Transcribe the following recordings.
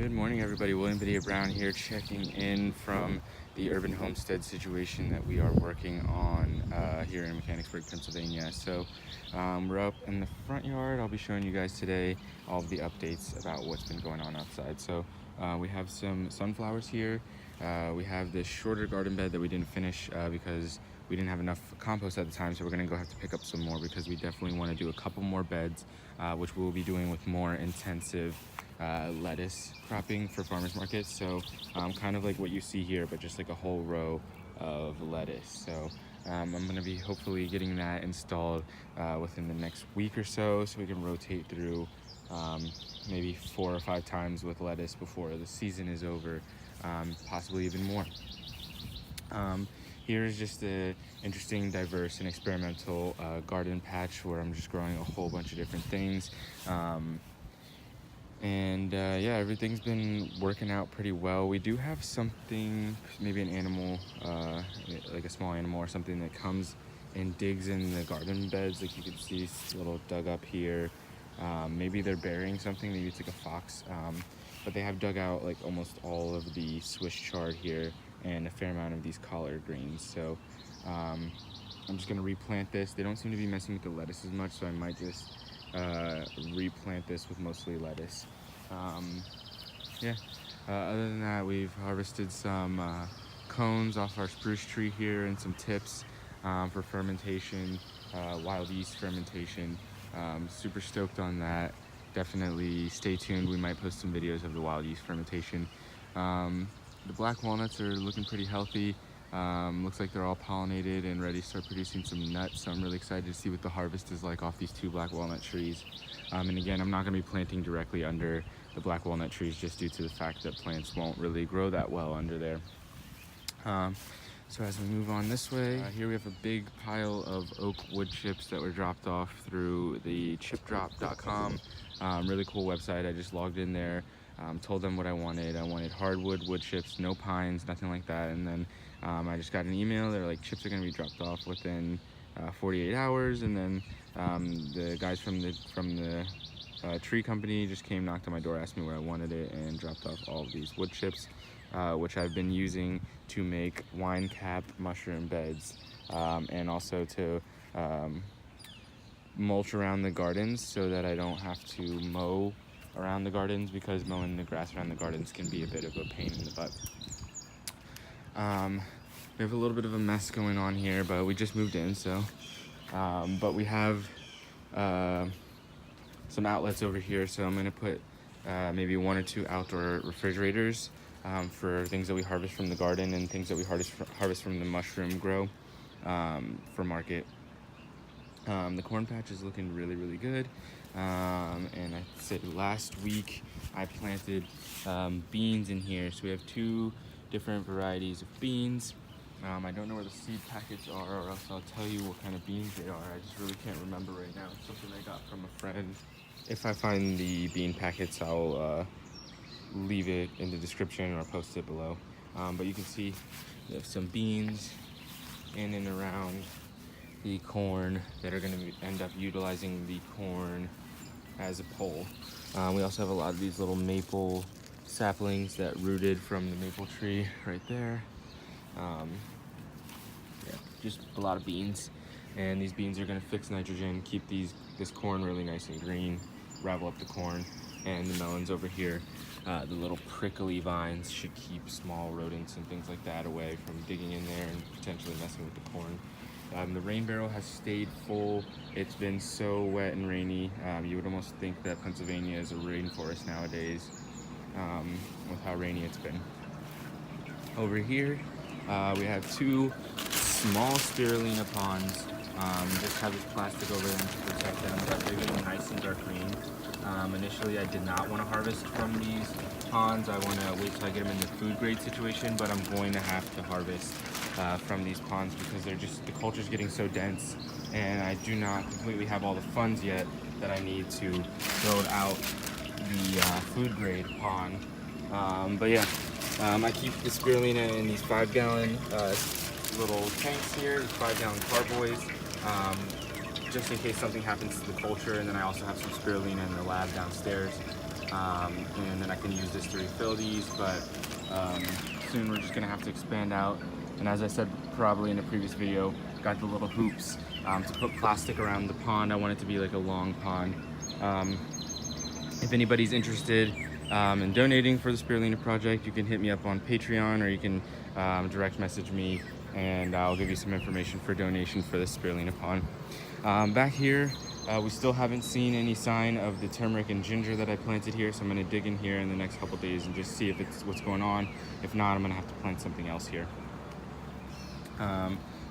Good morning, everybody. William Padilla Brown here, checking in from the Urban Homestead situation that we are working on here in Mechanicsburg, Pennsylvania. So we're up in the front yard. I'll be showing you guys today all of the updates about what's been going on outside. So we have some sunflowers here. We have this shorter garden bed that we didn't finish because we didn't have enough compost at the time, so we're gonna go have to pick up some more because we definitely want to do a couple more beds, which we'll be doing with more intensive lettuce cropping for farmers markets. So kind of like what you see here, but just like a whole row of lettuce. So I'm gonna be hopefully getting that installed within the next week or so we can rotate through maybe 4 or 5 times with lettuce before the season is over, possibly even more. Here is just an interesting, diverse, and experimental garden patch where I'm just growing a whole bunch of different things. Yeah, everything's been working out pretty well. We do have something, maybe an animal, like a small animal or something that comes and digs in the garden beds. Like you can see, it's a little dug up here. Maybe they're burying something, maybe it's like a fox. But they have dug out like almost all of the Swiss chard here and a fair amount of these collard greens. So I'm just gonna replant this. They don't seem to be messing with the lettuce as much, so I might just replant this with mostly lettuce. Other than that, we've harvested some cones off our spruce tree here and some tips for fermentation, wild yeast fermentation. Super stoked on that. Definitely stay tuned. We might post some videos of the wild yeast fermentation. The black walnuts are looking pretty healthy. Looks like they're all pollinated and ready to start producing some nuts. So I'm really excited to see what the harvest is like off these 2 black walnut trees. And again, I'm not going to be planting directly under the black walnut trees just due to the fact that plants won't really grow that well under there. So as we move on this way, here we have a big pile of oak wood chips that were dropped off through the chipdrop.com. Really cool website. I just logged in there, told them what I wanted. I wanted hardwood wood chips, no pines, nothing like that. And then I just got an email. They're like, chips are going to be dropped off within 48 hours. And then the guys from the tree company just came, knocked on my door, asked me where I wanted it, and dropped off all of these wood chips, which I've been using to make wine cap mushroom beds, and also to mulch around the gardens so that I don't have to mow around the gardens, because mowing the grass around the gardens can be a bit of a pain in the butt. We have a little bit of a mess going on here, but we just moved in, so but we have some outlets over here, so I'm gonna put maybe 1 or 2 outdoor refrigerators for things that we harvest from the garden and things that we harvest from the mushroom grow for market. The corn patch is looking really, really good. And I said last week I planted beans in here. So we have 2 different varieties of beans. I don't know where the seed packets are, or else I'll tell you what kind of beans they are. I just really can't remember right now. It's something I got from a friend. If I find the bean packets, I'll leave it in the description or post it below. But you can see we have some beans in and around the corn that are going to end up utilizing the corn as a pole. We also have a lot of these little maple saplings that rooted from the maple tree right there. Just a lot of beans, and these beans are going to fix nitrogen, keep this corn really nice and green, ravel up the corn. And the melons over here, the little prickly vines should keep small rodents and things like that away from digging in there and potentially messing with the corn. The rain barrel has stayed full. It's been so wet and rainy. You would almost think that Pennsylvania is a rainforest nowadays, with how rainy it's been. Over here, we have 2 small spirulina ponds. Just have this plastic over them to protect them, but they're getting nice and dark green. Initially, I did not want to harvest from these ponds. I want to wait till I get them in the food grade situation, but I'm going to have to harvest from these ponds because the culture's getting so dense, and I do not completely have all the funds yet that I need to build out the food grade pond. I keep the spirulina in these 5-gallon little tanks here, 5-gallon carboys, just in case something happens to the culture. And then I also have some spirulina in the lab downstairs. and then I can use this to refill these, but soon we're just gonna have to expand out. And as I said probably in a previous video, got the little hoops to put plastic around the pond. I want it to be like a long pond. If anybody's interested in donating for the Spirulina project, you can hit me up on Patreon, or you can direct message me, and I'll give you some information for donation for this Spirulina pond. Back here, we still haven't seen any sign of the turmeric and ginger that I planted here, so I'm gonna dig in here in the next couple days and just see if it's what's going on. If not, I'm gonna have to plant something else here.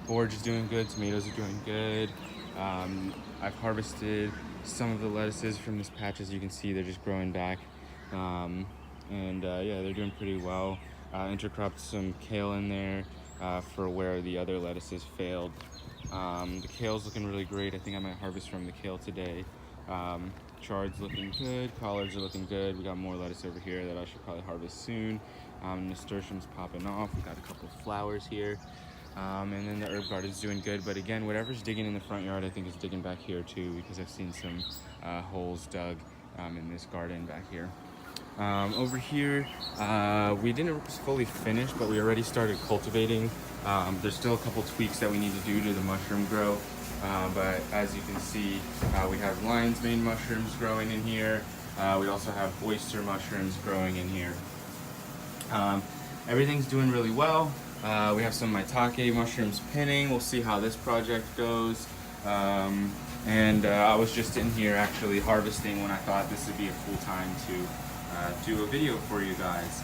Borage is doing good, tomatoes are doing good. I've harvested some of the lettuces from this patch. As you can see, they're just growing back. Yeah, they're doing pretty well. Intercropped some kale in there for where the other lettuces failed. The kale's looking really great. I think I might harvest from the kale today. Chard's looking good, collards are looking good. We got more lettuce over here that I should probably harvest soon. Nasturtium's popping off. We got a couple of flowers here. And then the herb garden's doing good, but again, whatever's digging in the front yard, I think is digging back here too, because I've seen some holes dug in this garden back here. Over here, we didn't fully finish, but we already started cultivating. There's still a couple tweaks that we need to do to the mushroom grow, but as you can see, we have lion's mane mushrooms growing in here. We also have oyster mushrooms growing in here. Everything's doing really well. We have some maitake mushrooms pinning. We'll see how this project goes. I was just in here actually harvesting when I thought this would be a cool time to do a video for you guys.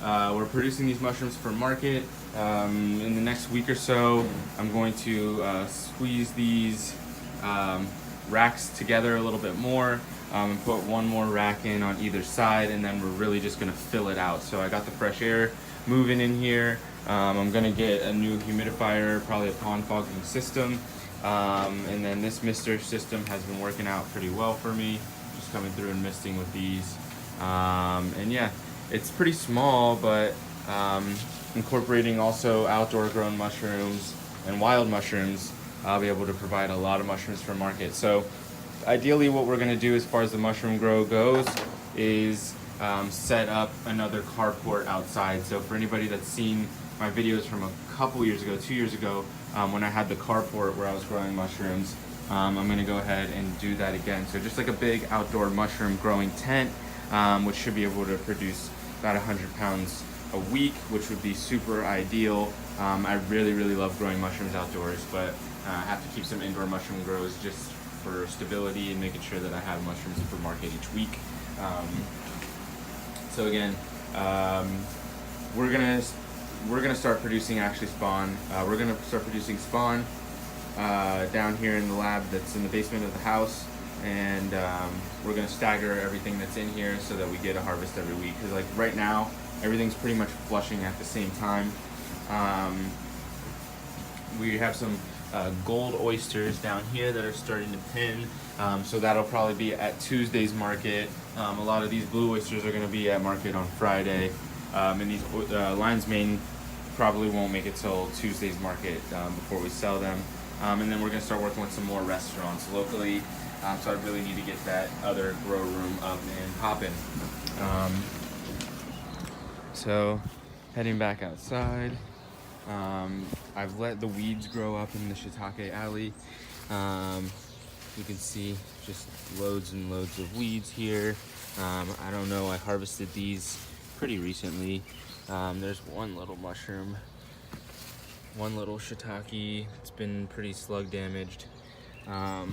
We're producing these mushrooms for market. In the next week or so, I'm going to squeeze these racks together a little bit more. And put one more rack in on either side, and then we're really just gonna fill it out. So I got the fresh air moving in here. I'm gonna get a new humidifier, probably a pond fogging system. And then this mister system has been working out pretty well for me, just coming through and misting with these. And yeah, it's pretty small, but incorporating also outdoor grown mushrooms and wild mushrooms, I'll be able to provide a lot of mushrooms for market. So ideally what we're gonna do as far as the mushroom grow goes is set up another carport outside. So for anybody that's seen my videos from a couple years ago, 2 years ago, when I had the carport where I was growing mushrooms, I'm gonna go ahead and do that again. So just like a big outdoor mushroom growing tent, which should be able to produce about 100 pounds a week, which would be super ideal. I really love growing mushrooms outdoors, but I have to keep some indoor mushroom grows just for stability and making sure that I have mushrooms for market each week. So again, we're gonna start producing actually spawn. We're gonna start producing spawn down here in the lab that's in the basement of the house, and we're gonna stagger everything that's in here so that we get a harvest every week. Because like right now, everything's pretty much flushing at the same time. We have some gold oysters down here that are starting to pin, so that'll probably be at Tuesday's market. A lot of these blue oysters are going to be at market on Friday, and these lion's mane probably won't make it till Tuesday's market before we sell them. And then we're going to start working with some more restaurants locally, so I really need to get that other grow room up and popping. So heading back outside. I've let the weeds grow up in the shiitake alley. You can see just loads and loads of weeds here. I don't know, I harvested these pretty recently. There's one little mushroom, one little shiitake. It's been pretty slug damaged. Yeah,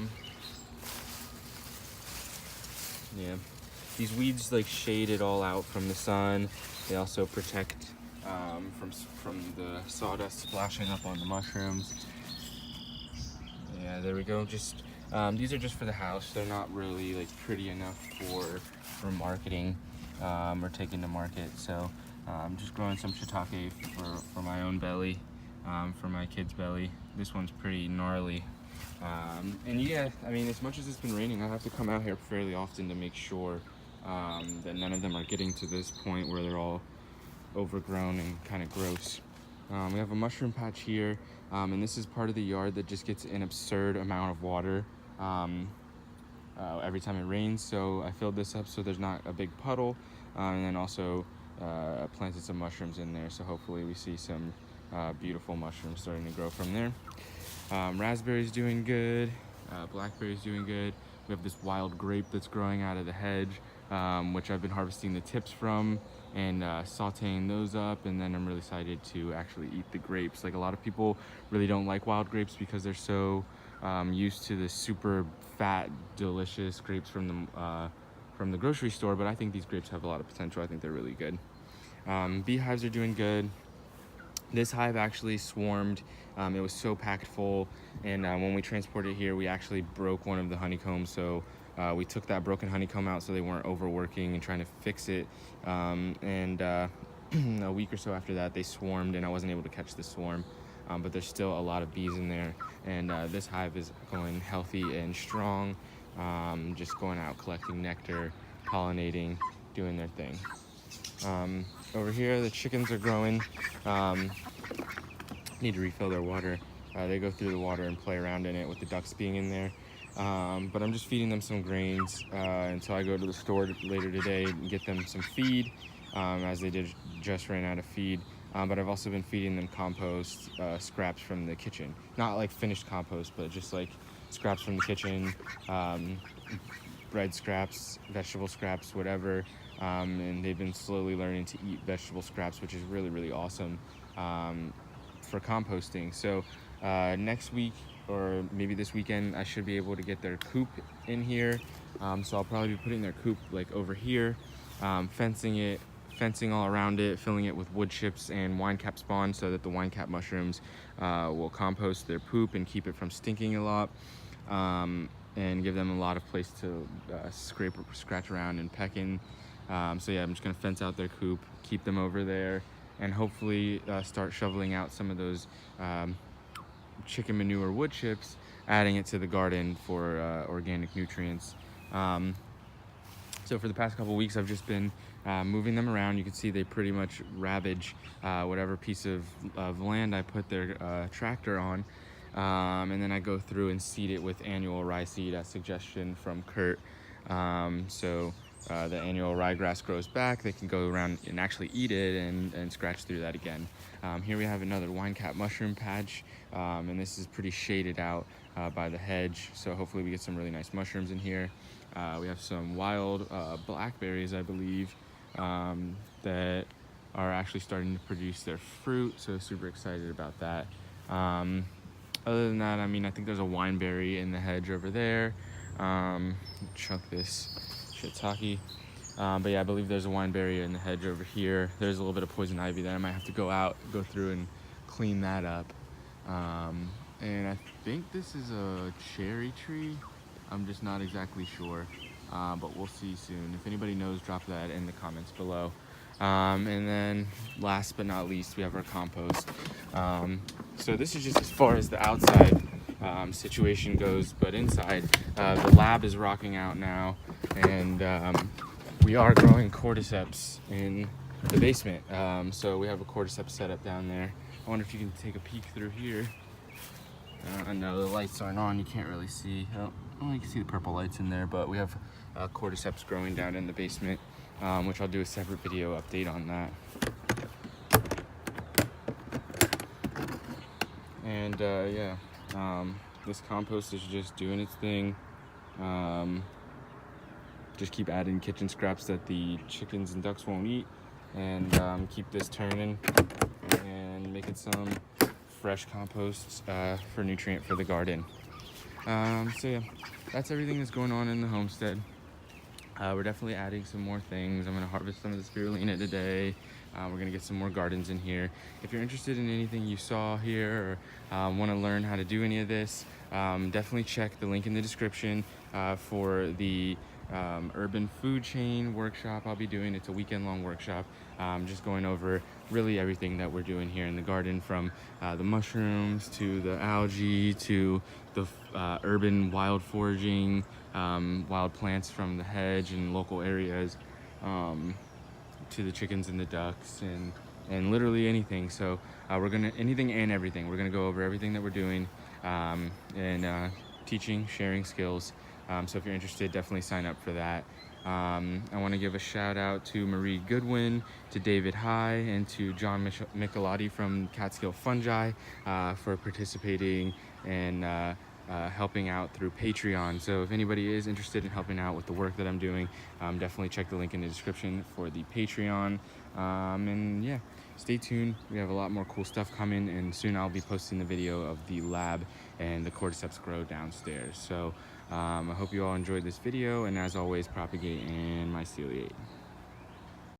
these weeds like shade it all out from the sun. They also protect from the sawdust splashing up on the mushrooms. Yeah, there we go. Just these are just for the house. They're not really like pretty enough for marketing or taking to market. So I'm just growing some shiitake for my own belly, for my kid's belly. This one's pretty gnarly. And yeah, I mean, as much as it's been raining, I have to come out here fairly often to make sure that none of them are getting to this point where they're all overgrown and kind of gross. We have a mushroom patch here, and this is part of the yard that just gets an absurd amount of water. every time it rains. So I filled this up so there's not a big puddle, and then also planted some mushrooms in there. So hopefully we see some beautiful mushrooms starting to grow from there. Raspberry's doing good. Blackberry's doing good. We have this wild grape that's growing out of the hedge, which I've been harvesting the tips from and sauteing those up, and then I'm really excited to actually eat the grapes. Like, a lot of people really don't like wild grapes because they're so used to the super fat, delicious grapes from the grocery store, but I think these grapes have a lot of potential. I think they're really good. Beehives are doing good. This hive actually swarmed. It was so packed full, and when we transported it here, we actually broke one of the honeycombs. So we took that broken honeycomb out so they weren't overworking and trying to fix it. A week or so after that, they swarmed, and I wasn't able to catch the swarm. But there's still a lot of bees in there, and this hive is going healthy and strong, just going out collecting nectar, pollinating, doing their thing. Over here, the chickens are growing. Need to refill their water. They go through the water and play around in it with the ducks being in there. But I'm just feeding them some grains until I go to the store later today and get them some feed, as they just ran out of feed. But I've also been feeding them compost, scraps from the kitchen. Not like finished compost, but just like scraps from the kitchen, bread scraps, vegetable scraps, whatever. And they've been slowly learning to eat vegetable scraps, which is really, really awesome for composting. So next week, or maybe this weekend, I should be able to get their coop in here. So I'll probably be putting their coop like over here, fencing all around it, filling it with wood chips and wine cap spawn so that the wine cap mushrooms will compost their poop and keep it from stinking a lot, and give them a lot of place to scratch around and peck in. So yeah, I'm just gonna fence out their coop, keep them over there, and hopefully start shoveling out some of those chicken manure wood chips, adding it to the garden for organic nutrients. So for the past couple weeks, I've just been moving them around. You can see they pretty much ravage whatever piece of land I put their tractor on. And then I go through and seed it with annual rye seed at suggestion from Kurt. So the annual ryegrass grows back. They can go around and actually eat it and scratch through that again. Here we have another wine cap mushroom patch, and this is pretty shaded out by the hedge. So hopefully we get some really nice mushrooms in here. We have some wild blackberries, I believe, that are actually starting to produce their fruit. So super excited about that. Other than that, I mean, I think there's a wineberry in the hedge over there. Chunk this shiitake. But yeah, I believe there's a wineberry in the hedge over here. There's a little bit of poison ivy that I might have to go through and clean that up. And I think this is a cherry tree. I'm just not exactly sure, but we'll see soon. If anybody knows, drop that in the comments below. And then last but not least, we have our compost. So this is just as far as the outside situation goes, but inside, the lab is rocking out now, and we are growing cordyceps in the basement. So we have a cordyceps setup down there. I wonder if you can take a peek through here. I know the lights aren't on, you can't really see. Oh, you can see the purple lights in there, but we have cordyceps growing down in the basement, which I'll do a separate video update on that. And yeah, this compost is just doing its thing. Just keep adding kitchen scraps that the chickens and ducks won't eat, and keep this turning and making some fresh composts for nutrient for the garden. So yeah, that's everything that's going on in the homestead. We're definitely adding some more things. I'm gonna harvest some of the spirulina today. We're gonna get some more gardens in here. If you're interested in anything you saw here, or wanna learn how to do any of this, definitely check the link in the description for the urban food chain workshop I'll be doing. It's a weekend-long workshop, just going over really everything that we're doing here in the garden, from the mushrooms to the algae to the urban wild foraging, wild plants from the hedge and local areas, to the chickens and the ducks, and literally anything. So we're gonna anything and everything. We're gonna go over everything that we're doing, and teaching, sharing skills. So if you're interested, definitely sign up for that. I want to give a shout out to Marie Goodwin, to David High, and to John Michelotti from Catskill Fungi for participating and helping out through Patreon. So if anybody is interested in helping out with the work that I'm doing, definitely check the link in the description for the Patreon. And yeah, stay tuned. We have a lot more cool stuff coming, and soon I'll be posting the video of the lab and the cordyceps grow downstairs. So I hope you all enjoyed this video, and as always, propagate and myceliate.